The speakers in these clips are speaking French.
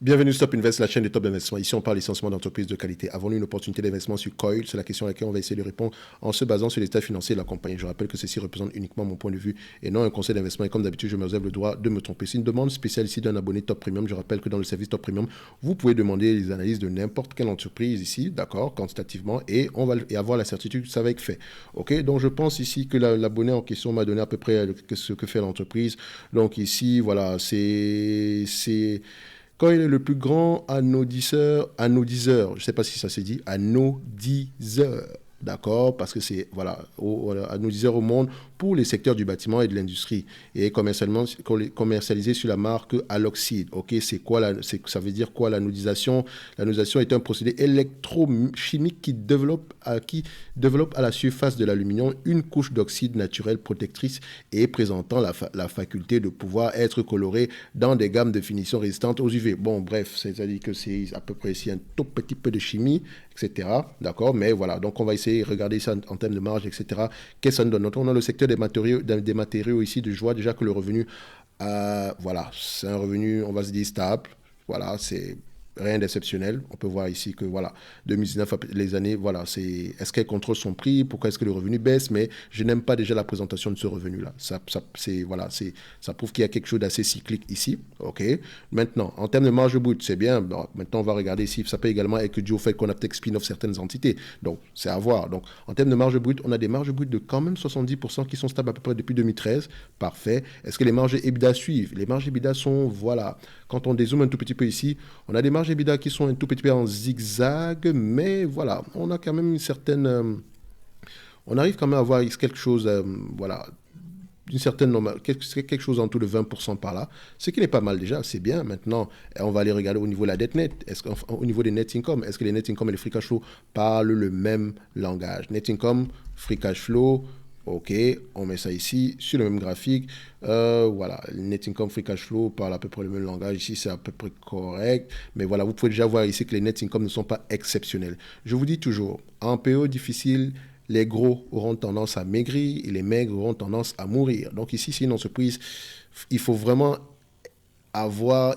Bienvenue sur Top Invest, la chaîne des top d'investissement. Ici, on parle essentiellement d'entreprises de qualité. Avons-nous une opportunité d'investissement sur Coil? C'est la question à laquelle on va essayer de répondre en se basant sur l'état financier de la compagnie. Je rappelle que ceci représente uniquement mon point de vue et non un conseil d'investissement. Et comme d'habitude, je me réserve le droit de me tromper. C'est une demande spéciale ici d'un abonné Top Premium. Je rappelle que dans le service Top Premium, vous pouvez demander les analyses de n'importe quelle entreprise ici, d'accord, quantitativement, et on va avoir la certitude que ça va être fait. Ok, donc je pense ici que l'abonné en question m'a donné à peu près ce que fait l'entreprise. Donc ici, voilà, c'est quand il est le plus grand anodiseur, je ne sais pas si ça se dit, anodiseur, d'accord, parce que c'est, voilà, anodiseur au monde pour les secteurs du bâtiment et de l'industrie, et commercialisé sur la marque Aloxide. Ok, ça veut dire quoi l'anodisation? L'anodisation est un procédé électrochimique qui développe à la surface de l'aluminium une couche d'oxyde naturel protectrice et présentant la faculté de pouvoir être coloré dans des gammes de finition résistantes aux UV. Bon, bref, c'est-à-dire que c'est à peu près ici un tout petit peu de chimie, etc. D'accord, mais voilà, donc on va essayer de regarder ça en termes de marge, etc. Qu'est-ce que ça nous donne? Donc, on a le secteur des matériaux ici, je vois déjà que le revenu, voilà, c'est un revenu, on va se dire, stable. Voilà, c'est rien d'exceptionnel. On peut voir ici que voilà, 2019, les années, voilà, est-ce qu'elle contrôle son prix? Pourquoi est-ce que le revenu baisse? Mais je n'aime pas déjà la présentation de ce revenu-là. Ça prouve qu'il y a quelque chose d'assez cyclique ici. OK. Maintenant, en termes de marge brute, c'est bien. Bon, maintenant, on va regarder si ça peut également être dû au fait qu'on a peut-être spin-off certaines entités. Donc, c'est à voir. Donc, en termes de marge brute, on a des marges brutes de quand même 70% qui sont stables à peu près depuis 2013. Parfait. Est-ce que les marges EBITDA suivent? Les marges EBITDA sont, voilà, quand on dézoome un tout petit peu ici, on a des marges EBITDA qui sont un tout petit peu en zigzag, mais voilà, on a quand même une certaine... on arrive quand même à avoir quelque chose, voilà, d'une certaine normale, quelque chose en tout de 20% par là, ce qui n'est pas mal déjà, c'est bien. Maintenant, on va aller regarder au niveau de la dette nette, au niveau des net income, est-ce que les net income et les free cash flow parlent le même langage? Net income, free cash flow, ok, on met ça ici sur le même graphique. Voilà, net income, free cash flow parlent à peu près le même langage. Ici, c'est à peu près correct. Mais voilà, vous pouvez déjà voir ici que les net income ne sont pas exceptionnels. Je vous dis toujours, en période difficile, les gros auront tendance à maigrir et les maigres auront tendance à mourir. Donc ici, c'est une entreprise, il faut vraiment avoir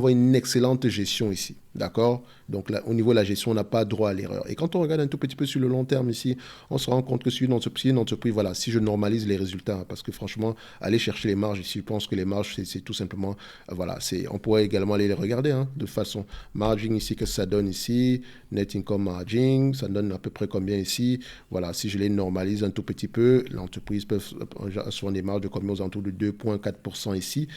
une excellente gestion ici. D'accord? Donc là, au niveau de la gestion, on n'a pas droit à l'erreur. Et quand on regarde un tout petit peu sur le long terme ici, on se rend compte que sur une entreprise, voilà, si je normalise les résultats, parce que franchement, aller chercher les marges ici, je pense que les marges, c'est tout simplement, voilà, on pourrait également aller les regarder, hein, de façon margin ici, que ça donne ici, net income margin, ça donne à peu près combien ici, voilà, si je les normalise un tout petit peu, l'entreprise peut avoir des marges de combien aux alentours de 2,4% ici,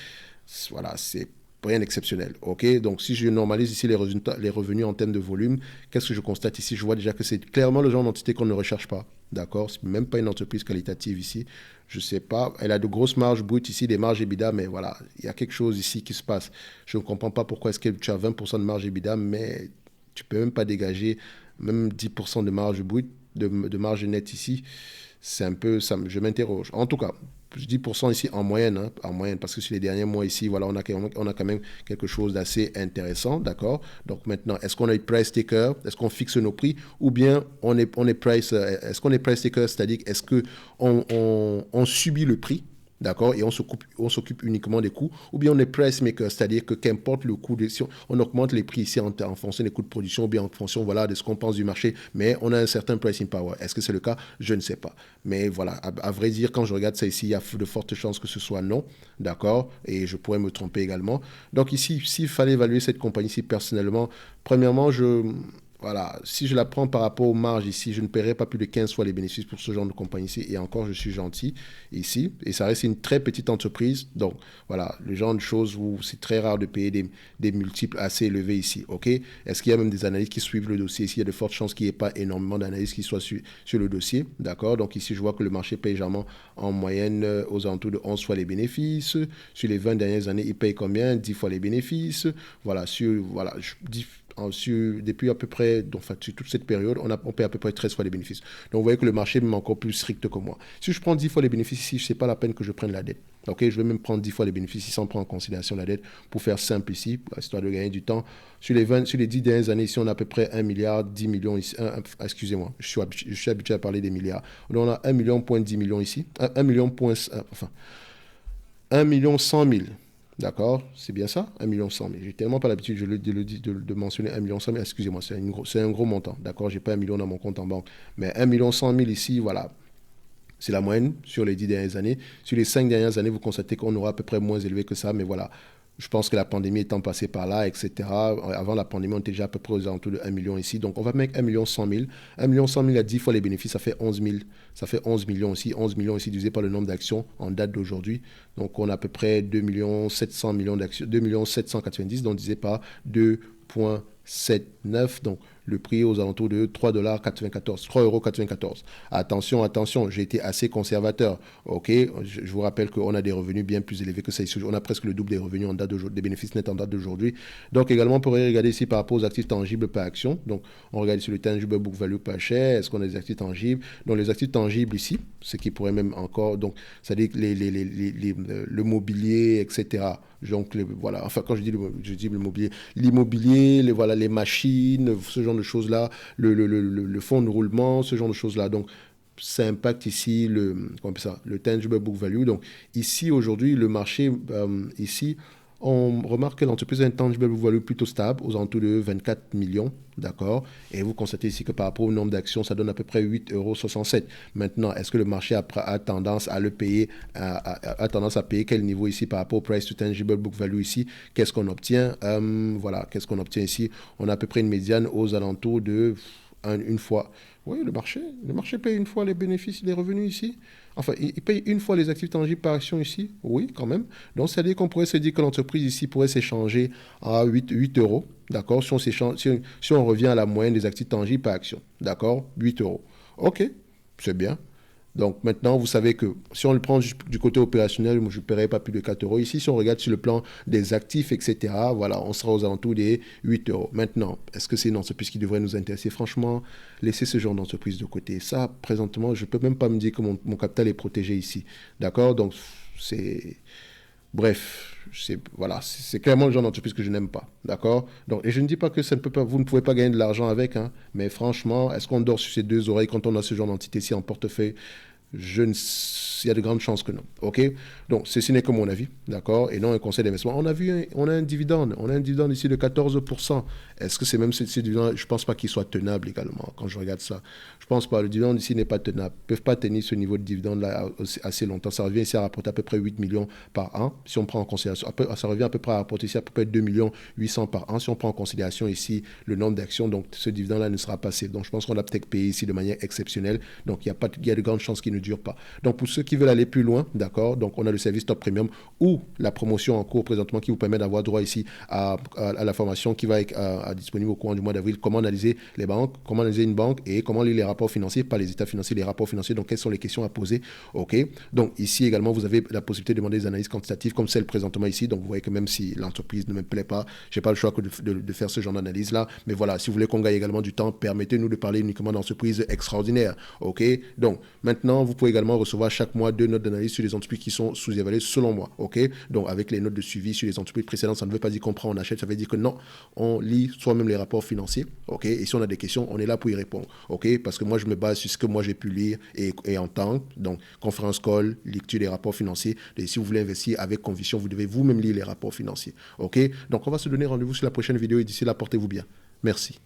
voilà, c'est rien d'exceptionnel. Ok, donc si je normalise ici les revenus en termes de volume, qu'est-ce que je constate ici? Je vois déjà que c'est clairement le genre d'entité qu'on ne recherche pas. D'accord, c'est même pas une entreprise qualitative ici. Je sais pas, elle a de grosses marges brutes ici, des marges EBITDA, mais voilà, il y a quelque chose ici qui se passe. Je ne comprends pas pourquoi est-ce que tu as 20% de marge EBITDA, mais tu peux même pas dégager même 10% de marge brute, de marge nette ici. C'est un peu, je m'interroge. En tout cas, 10% ici en moyenne, hein, en moyenne, parce que sur les derniers mois ici, voilà, on a quand même quelque chose d'assez intéressant, d'accord? Donc maintenant, est-ce qu'on est price taker? Est-ce qu'on fixe nos prix? Ou bien est-ce qu'on est price taker, c'est-à-dire est-ce qu'on subit le prix? D'accord, et on s'occupe uniquement des coûts, ou bien on est price maker, c'est-à-dire que qu'importe le coût, si on augmente les prix ici en fonction des coûts de production, ou bien en fonction, voilà, de ce qu'on pense du marché, mais on a un certain pricing power. Est-ce que c'est le cas? Je ne sais pas. Mais voilà, à vrai dire, quand je regarde ça ici, il y a de fortes chances que ce soit non, d'accord, et je pourrais me tromper également. Donc ici, s'il fallait évaluer cette compagnie-ci personnellement, premièrement, voilà, si je la prends par rapport aux marges ici, je ne paierai pas plus de 15 fois les bénéfices pour ce genre de compagnie ici. Et encore, je suis gentil ici. Et ça reste une très petite entreprise. Donc, voilà, le genre de choses où c'est très rare de payer des multiples assez élevés ici. OK? Est-ce qu'il y a même des analystes qui suivent le dossier? Ici, il y a de fortes chances qu'il n'y ait pas énormément d'analystes qui soient sur le dossier. D'accord? Donc, ici, je vois que le marché paye généralement en moyenne aux alentours de 11 fois les bénéfices. Sur les 20 dernières années, il paye combien? 10 fois les bénéfices. Voilà, depuis à peu près, donc, enfin, sur toute cette période, on paie à peu près 13 fois les bénéfices. Donc, vous voyez que le marché est encore plus strict que moi. Si je prends 10 fois les bénéfices ici, ce n'est pas la peine que je prenne la dette. Ok, je vais même prendre 10 fois les bénéfices sans prendre en considération la dette pour faire simple ici, histoire de gagner du temps. Sur les 10 dernières années, ici, on a à peu près 1 milliard, 10 millions ici. Excusez-moi, je suis habitué à parler des milliards. Donc, on a 1 million, point 10 millions ici. 1 million, enfin, 1 million 100 000. D'accord? C'est bien ça? 1 100 000. J'ai tellement pas l'habitude de mentionner 1 100 000. Excusez-moi, c'est un gros montant. D'accord? J'ai pas 1 million dans mon compte en banque. Mais 1 100 000 ici, voilà. C'est la moyenne sur les 10 dernières années. Sur les 5 dernières années, vous constatez qu'on aura à peu près moins élevé que ça. Mais voilà, je pense que la pandémie étant passée par là, etc. Avant la pandémie, on était déjà à peu près aux alentours de 1 million ici. Donc, on va mettre 1 100 000. 1 100 000 à 10 fois les bénéfices, ça fait 11 000. Ça fait 11 millions ici. 11 millions ici divisé par le nombre d'actions en date d'aujourd'hui. Donc, on a à peu près 2 700 000 d'actions, 2 790, donc divisé par 2,79. Donc, le prix aux alentours de 3,94 €. Attention, attention, j'ai été assez conservateur. OK, je vous rappelle qu'on a des revenus bien plus élevés que ça ici. On a presque le double des revenus en date d'aujourd'hui, des bénéfices nets en date d'aujourd'hui. Donc également, on pourrait regarder ici par rapport aux actifs tangibles par action. Donc on regarde ici le tangible book value par share. Est-ce qu'on a des actifs tangibles? Donc les actifs tangibles ici, ce qui pourrait même encore, donc c'est-à-dire le mobilier, etc. Donc voilà, enfin quand je dis le mobilier, l'immobilier, voilà, les machines, ce genre de choses-là, le fonds de roulement, ce genre de choses-là. Donc, ça impacte ici le tangible book value. Donc, ici, aujourd'hui, le marché, ici, on remarque que l'entreprise a un tangible book value plutôt stable, aux alentours de 24 millions, d'accord? Et vous constatez ici que par rapport au nombre d'actions, ça donne à peu près 8,67 €. Maintenant, est-ce que le marché a tendance à le payer, a tendance à payer quel niveau ici par rapport au price to tangible book value ici? Qu'est-ce qu'on obtient? Voilà, qu'est-ce qu'on obtient ici? On a à peu près une médiane aux alentours de une fois. Oui, le marché paye une fois les bénéfices, les revenus ici. Enfin, il paye une fois les actifs tangibles par action ici. Oui, quand même. Donc, c'est-à-dire qu'on pourrait se dire que l'entreprise ici pourrait s'échanger à 8 €. D'accord? Si on revient à la moyenne des actifs tangibles par action. D'accord? 8 €. OK, c'est bien. Donc maintenant, vous savez que si on le prend du côté opérationnel, moi, je ne paierai pas plus de 4 €. Ici, si on regarde sur le plan des actifs, etc., voilà, on sera aux alentours des 8 €. Maintenant, est-ce que c'est une entreprise qui devrait nous intéresser? Franchement, laissez ce genre d'entreprise de côté. Ça, présentement, je ne peux même pas me dire que mon capital est protégé ici. D'accord? Donc, c'est... Bref, voilà, c'est clairement le genre d'entreprise que je n'aime pas, d'accord? Donc, et je ne dis pas que vous ne pouvez pas gagner de l'argent avec, hein, mais franchement, est-ce qu'on dort sur ses deux oreilles quand on a ce genre d'entité-ci en portefeuille? Il y a de grandes chances que non. OK? Donc, ceci n'est que mon avis, d'accord? Et non un conseil d'investissement. On a un dividende. On a un dividende ici de 14%. Est-ce que c'est même ce dividende? Je ne pense pas qu'il soit tenable également quand je regarde ça. Je ne pense pas. Le dividende ici n'est pas tenable. Ils ne peuvent pas tenir ce niveau de dividende-là assez longtemps. Ça revient ici à rapporter à peu près 8 millions par an. Si on prend en considération, ça revient à peu près à rapporter ici à peu près 2 800 000 par an. Si on prend en considération ici le nombre d'actions, donc ce dividende-là ne sera pas assez. Donc, je pense qu'on a peut-être payé ici de manière exceptionnelle. Donc, il y a de grandes chances qu'il ne dure pas. Donc, pour ceux qui veulent aller plus loin, d'accord, donc on a le service Top Premium ou la promotion en cours présentement qui vous permet d'avoir droit ici à la formation qui va être disponible au courant du mois d'avril. Comment analyser les banques, comment analyser une banque et comment lire les rapports financiers, pas les états financiers, les rapports financiers. Donc, quelles sont les questions à poser? OK. Donc, ici également, vous avez la possibilité de demander des analyses quantitatives comme celle présentement ici. Donc, vous voyez que même si l'entreprise ne me plaît pas, je n'ai pas le choix que de faire ce genre d'analyse-là. Mais voilà, si vous voulez qu'on gagne également du temps, permettez-nous de parler uniquement d'entreprises extraordinaires. OK. Donc, maintenant, vous pouvez également recevoir chaque mois 2 notes d'analyse sur les entreprises qui sont sous-évaluées selon moi. OK. Donc, avec les notes de suivi sur les entreprises précédentes, ça ne veut pas dire qu'on prend, on achète. Ça veut dire que non, on lit soi-même les rapports financiers. OK. Et si on a des questions, on est là pour y répondre. OK. Parce que moi, je me base sur ce que moi j'ai pu lire et entendre. Donc, conférence call, lecture des rapports financiers. Et si vous voulez investir avec conviction, vous devez vous-même lire les rapports financiers. OK. Donc, on va se donner rendez-vous sur la prochaine vidéo et d'ici là, portez-vous bien. Merci.